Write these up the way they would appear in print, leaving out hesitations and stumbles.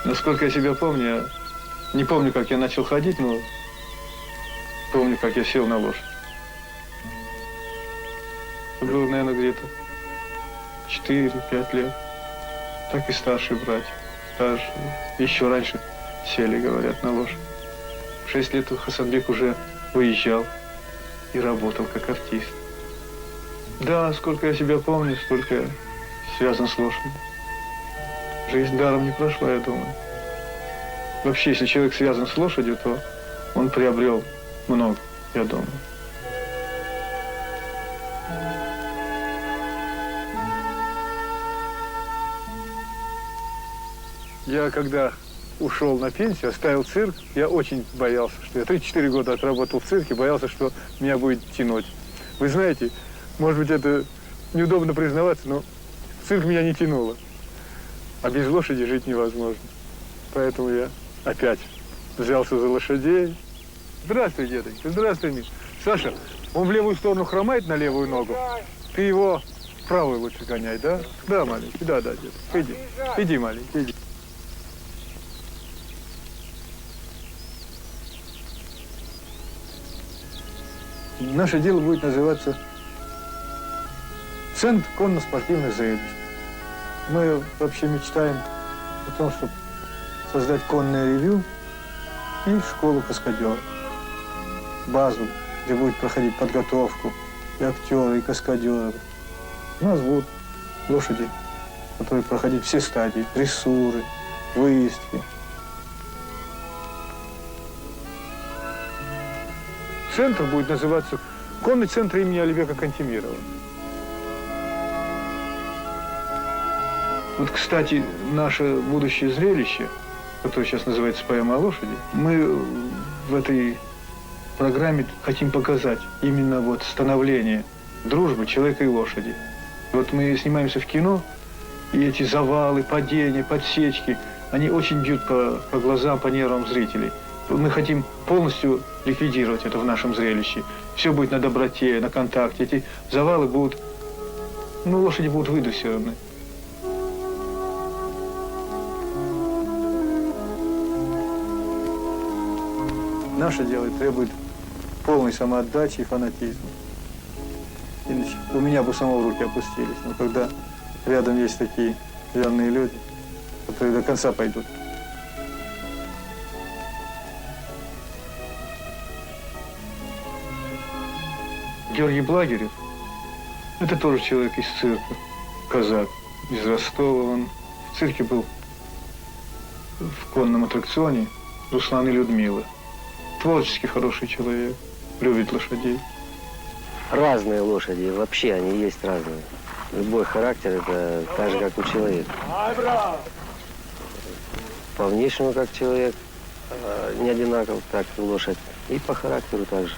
Насколько я себя помню, я не помню, как я начал ходить, но помню, как я сел на лошадь. Это было, наверное, где-то 4-5 лет. Так и старшие братья. Старшие. Еще раньше сели, говорят, на лошадь. В 6 лет Хасанбек уже выезжал и работал как артист. Да, сколько я себя помню, столько я связан с лошадью. Жизнь даром не прошла, я думаю. Вообще, если человек связан с лошадью, то он приобрел много, я думаю. Я когда ушел на пенсию, оставил цирк, я очень боялся, что я 34 года отработал в цирке, боялся, что меня будет тянуть. Вы знаете, может быть, это неудобно признаваться, но в цирк меня не тянуло. А без лошади жить невозможно. Поэтому я опять взялся за лошадей. Здравствуй, дедушка, здравствуй, Миш. Саша, он в левую сторону хромает на левую ногу. Ты его в правую лучше гоняй, да? Да, маленький, да, дедушка. Иди, иди, маленький, иди. Наше дело будет называться «Центр конно-спортивных зрелищ». Мы вообще мечтаем о том, чтобы создать конное ревью и школу каскадеров. Базу, где будет проходить подготовку и актеры, и каскадеры. У нас будут лошади, которые проходят все стадии, дрессуры, выездки. Центр будет называться «Конный центр имени Алибека Кантемирова». Вот, кстати, наше будущее зрелище, которое сейчас называется «Поэма о лошади», мы в этой программе хотим показать именно вот становление дружбы человека и лошади. Вот мы снимаемся в кино, и эти завалы, падения, подсечки, они очень бьют по глазам, по нервам зрителей. Мы хотим полностью ликвидировать это в нашем зрелище. Все будет на доброте, на контакте. Эти завалы будут, ну, лошади будут выдрессированы. Наше дело требует полной самоотдачи и фанатизма. Иначе у меня бы самого руки опустились. Но когда рядом есть такие верные люди, которые до конца пойдут. Георгий Благерев – это тоже человек из цирка, казак, из Ростова. Он в цирке был в конном аттракционе «Руслан и Людмила». Творчески хороший человек, любит лошадей. Разные лошади, вообще они есть разные. Любой характер – это так же, как у человека. По внешнему, как человек, не одинаков, так и лошадь. И по характеру также.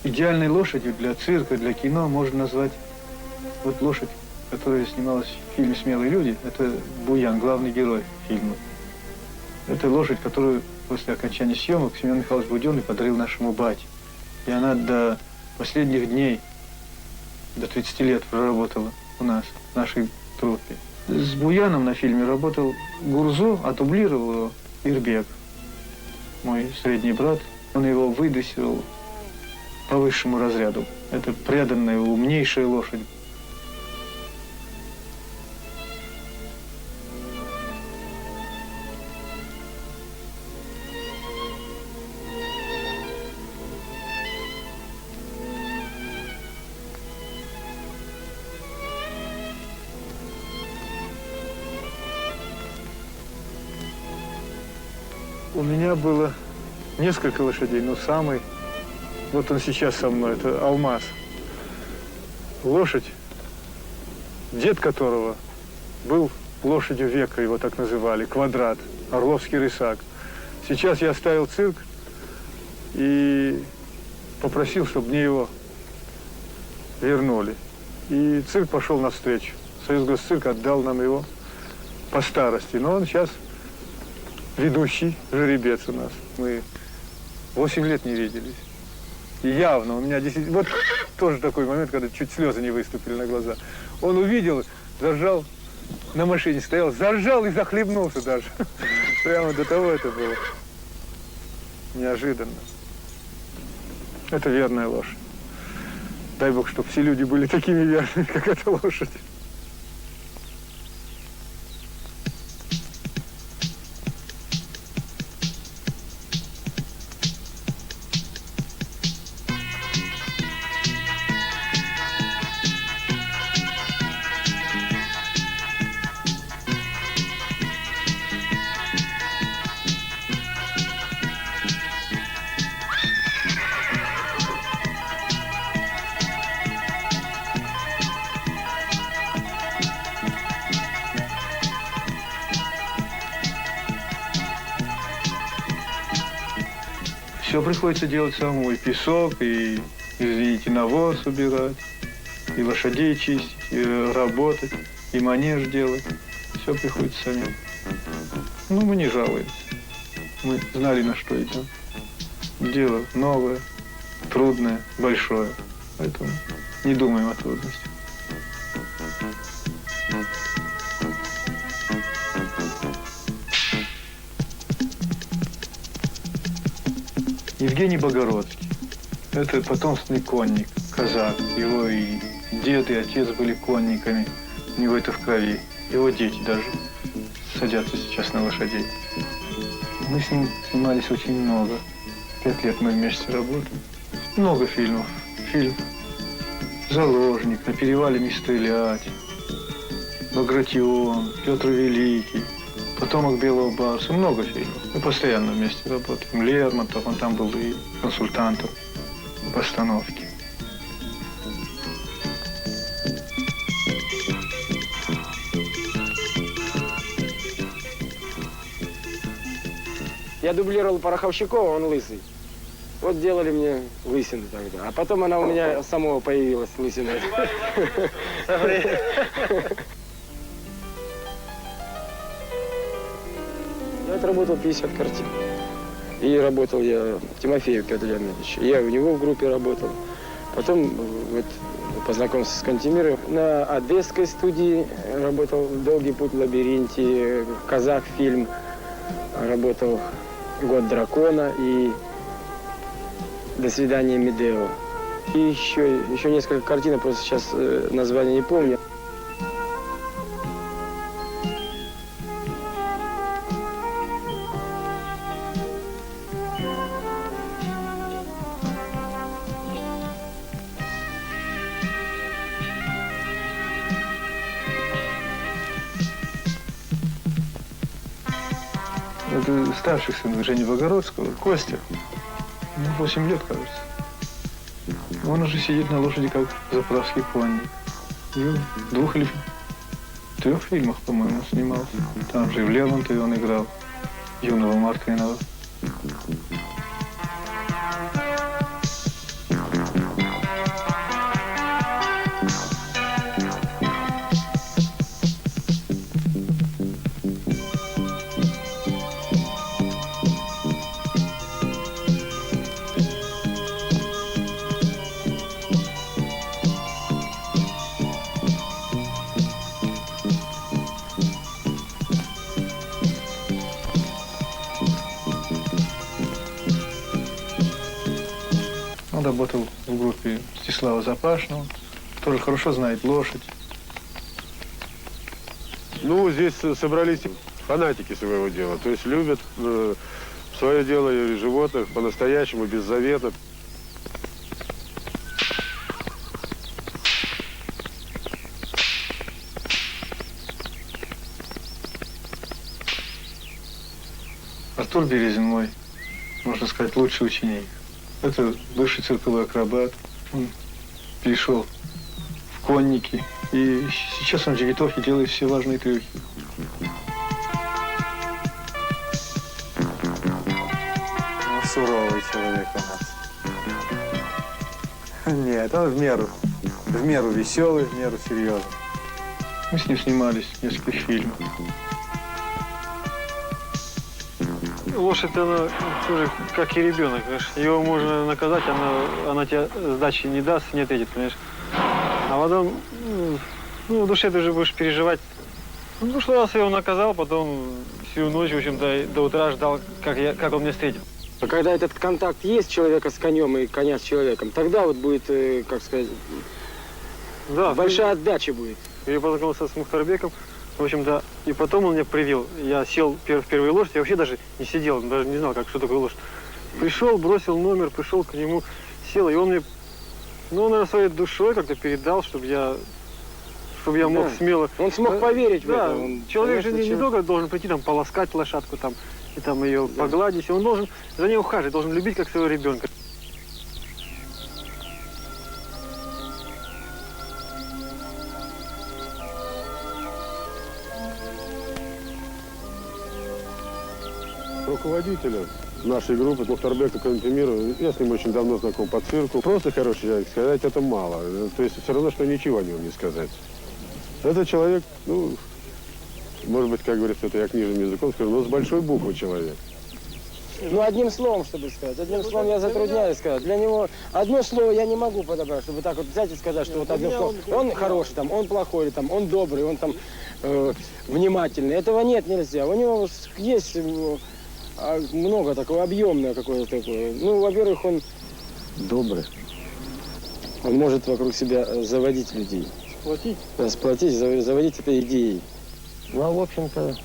Идеальной лошадью для цирка, для кино можно назвать вот лошадь, которая снималась в фильме «Смелые люди». Это Буян, главный герой фильма. Это лошадь, которую после окончания съемок Семен Михайлович Буденный подарил нашему бате. И она до последних дней, до 30 лет проработала у нас, в нашей труппе. С Буяном на фильме работал Гурзо, а дублировал его Ирбек, мой средний брат. Он его выдрессировал по высшему разряду. Это преданная, умнейшая лошадь. У меня было несколько лошадей, но самый, вот он сейчас со мной, это Алмаз. Лошадь, дед которого был лошадью века, его так называли, Квадрат, Орловский рысак. Сейчас я оставил цирк и попросил, чтобы мне его вернули. И цирк пошел навстречу. Союзгосцирк отдал нам его по старости, но он сейчас ведущий жеребец у нас. Мы 8 лет не виделись. И явно у меня действительно... Вот тоже такой момент, когда чуть слезы не выступили на глаза. Он увидел, заржал, на машине стоял, заржал и захлебнулся даже. Прямо до того это было. Неожиданно. Это верная лошадь. Дай Бог, чтобы все люди были такими верными, как эта лошадь. Все приходится делать самому. И песок, и, извините, навоз убирать, и лошадей чистить, и работать, и манеж делать. Все приходится самим. Ну, мы не жалуемся. Мы знали, на что идем. Дело новое, трудное, большое. Поэтому не думаем о трудностях. Евгений Богородский. Это потомственный конник, казак. Его и дед, и отец были конниками. У него это в крови. Его дети даже садятся сейчас на лошадей. Мы с ним снимались очень много. 5 лет мы вместе работаем. Много фильмов. Фильм «Заложник», «На перевале не стрелять», «Багратион», «Петр Великий», «Потомок белого барса». Много фильмов. Мы постоянно вместе работаем. Лермонтов, он там был и консультантом в постановке. Я дублировал Пороховщикова, он лысый. Вот делали мне лысину тогда. А потом она у меня самого появилась, лысина. Я отработал 50 картин. И работал я Тимофеев Петр Леонидович. Я у него в группе работал. Потом вот, познакомился с Кантемиром. На одесской студии работал «Долгий путь в лабиринте», «Казах» фильм. Работал «Год дракона» и «До свидания, Медео». И еще несколько картин, я просто сейчас название не помню. Это старший сын Жени Богородского, Костя. Ему 8 лет, кажется. Он уже сидит на лошади, как заправский конник. И в 2 или 3 фильмах, по-моему, снимался. Там же и в Лермонтове он играл юного Мартынова. Он работал в группе Стислава Запашного, тоже хорошо знает лошадь. Ну, здесь собрались фанатики своего дела, то есть любят свое дело и животных по-настоящему, беззаветно. Артур Березин мой, можно сказать, лучший ученик. Это бывший цирковой акробат. Он перешел в конники. И сейчас он в Джигитовке делает все важные трюки. Ну, суровый человек у нас. Нет, он в меру веселый, в меру серьезный. Мы с ним снимались в нескольких фильмах. Лошадь, она тоже как и ребенок, понимаешь. Его можно наказать, она тебе сдачи не даст, не ответит, понимаешь. А потом, ну, в душе ты уже будешь переживать. Ну, что раз я его наказал, потом всю ночь, в общем-то, до утра ждал, как он меня встретит. А когда этот контакт есть человека с конем и коня с человеком, тогда вот будет, как сказать, Да, большая отдача будет. Я познакомился с Мухтарбеком, в общем-то, и потом он меня привел. Я сел в первую лошадь, я вообще даже не сидел, даже не знал, что такое лошадь. Пришел, бросил номер, пришел к нему, сел, и он мне, ну, наверное, своей душой как-то передал, чтобы я мог смело... Он смог поверить в да, это. Он, человек же не только должен прийти, там, полоскать лошадку, там, и там ее погладить, он должен за ней ухаживать, должен любить как своего ребенка. Руководителя нашей группы Мухтарбека Кантемира, я с ним очень давно знаком по цирку. Просто хороший человек, сказать это мало. То есть все равно, что ничего о нем не сказать. Этот человек, ну, может быть, как говорится, это я книжным языком скажу, но с большой буквы человек. Ну, одним словом, чтобы сказать. Одним словом я затрудняюсь сказать. Для него одно слово я не могу подобрать, чтобы так вот взять и сказать, что вот одно слово. Он хороший, там, он плохой, там, он добрый, он там внимательный. Этого нет, нельзя. У него есть много такого, объемное какое-то такое. Ну, во-первых, он Добрый. Он может вокруг себя заводить людей. Сплотить? Сплотить, заводить этой идеей. Ну, а в общем-то,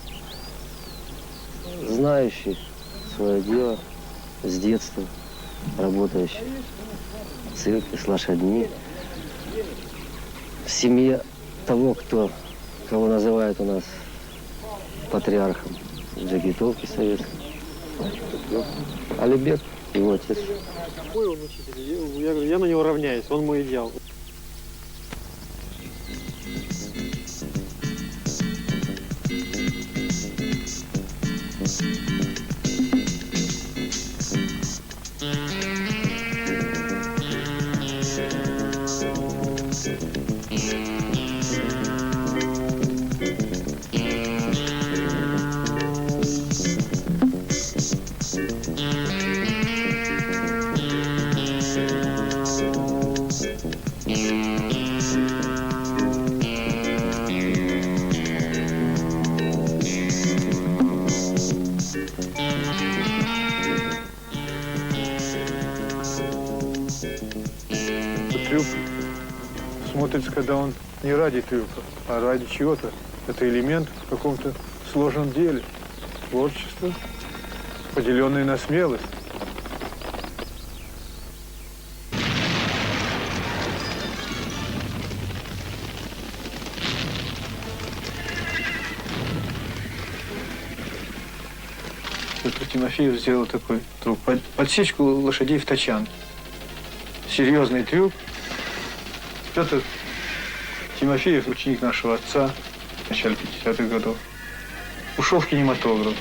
знающий свое дело с детства, работающий в цирке с лошадьми, в семье того, кого называют у нас патриархом джигитовки советской. Алибек, его отец. Какой он учитель? Я говорю, я на него равняюсь, он мой идеал. Трюк смотрится, когда он не ради трюка, а ради чего-то. Это элемент в каком-то сложном деле. Творчество, поделенное на смелость. Это Тимофеев сделал такой трюк. Подсечку лошадей в тачанке. Серьезный трюк. Это Тимофеев, ученик нашего отца, в начале 50-х годов. Ушел в кинематограф.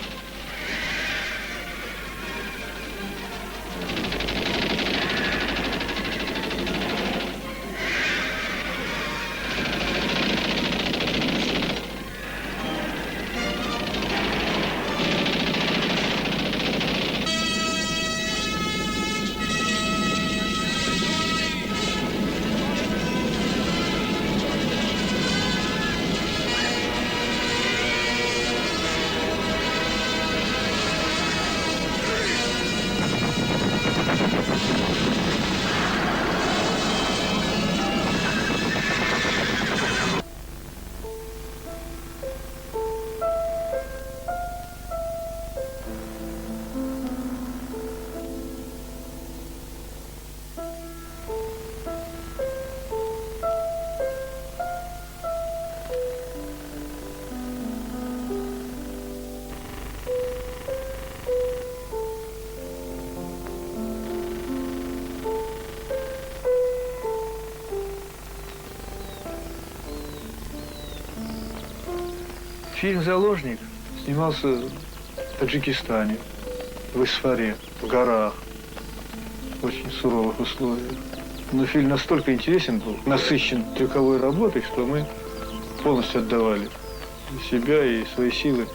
Фильм «Заложник» снимался в Таджикистане, в Исфаре, в горах, в очень суровых условиях. Но фильм настолько интересен был, насыщен трюковой работой, что мы полностью отдавали себя и свои силы.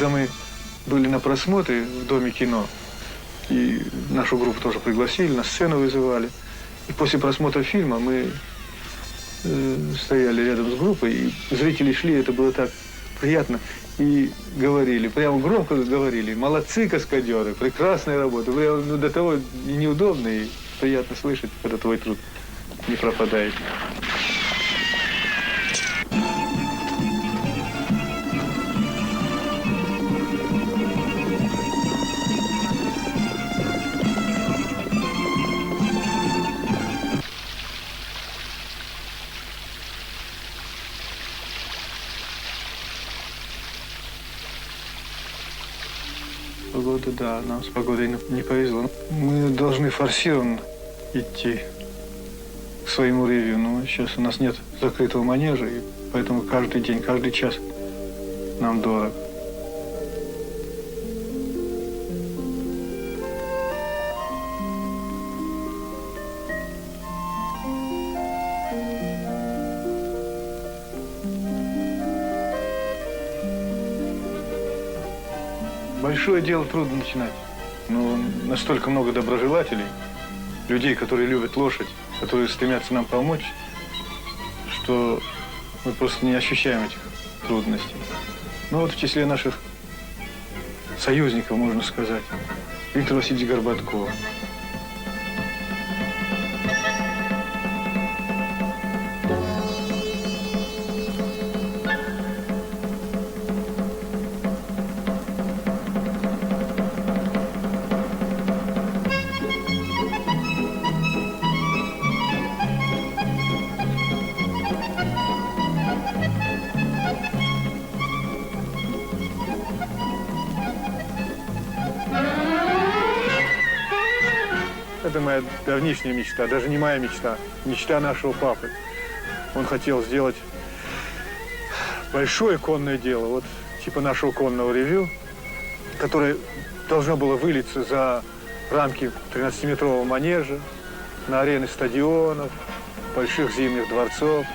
когда мы были на просмотре в Доме кино, и нашу группу тоже пригласили, на сцену вызывали. И после просмотра фильма мы стояли рядом с группой, и зрители шли, это было так приятно. И говорили, прямо громко говорили: молодцы, каскадеры, прекрасная работа. Вы, до того и неудобно, и приятно слышать, когда твой труд не пропадает. Погода, да, нам с погодой не повезло. Мы должны форсированно идти к своему ревью, но сейчас у нас нет закрытого манежа, и поэтому каждый день, каждый час нам дорог. Большое дело трудно начинать, но настолько много доброжелателей, людей, которые любят лошадь, которые стремятся нам помочь, что мы просто не ощущаем этих трудностей. Но вот в числе наших союзников, можно сказать, Виктор Васильевич Горбатков. Это моя давнишняя мечта, даже не моя мечта, мечта нашего папы. Он хотел сделать большое конное дело, вот типа нашего конного ревью, которое должно было вылиться за рамки 13-метрового манежа, на арены стадионов, больших зимних дворцов.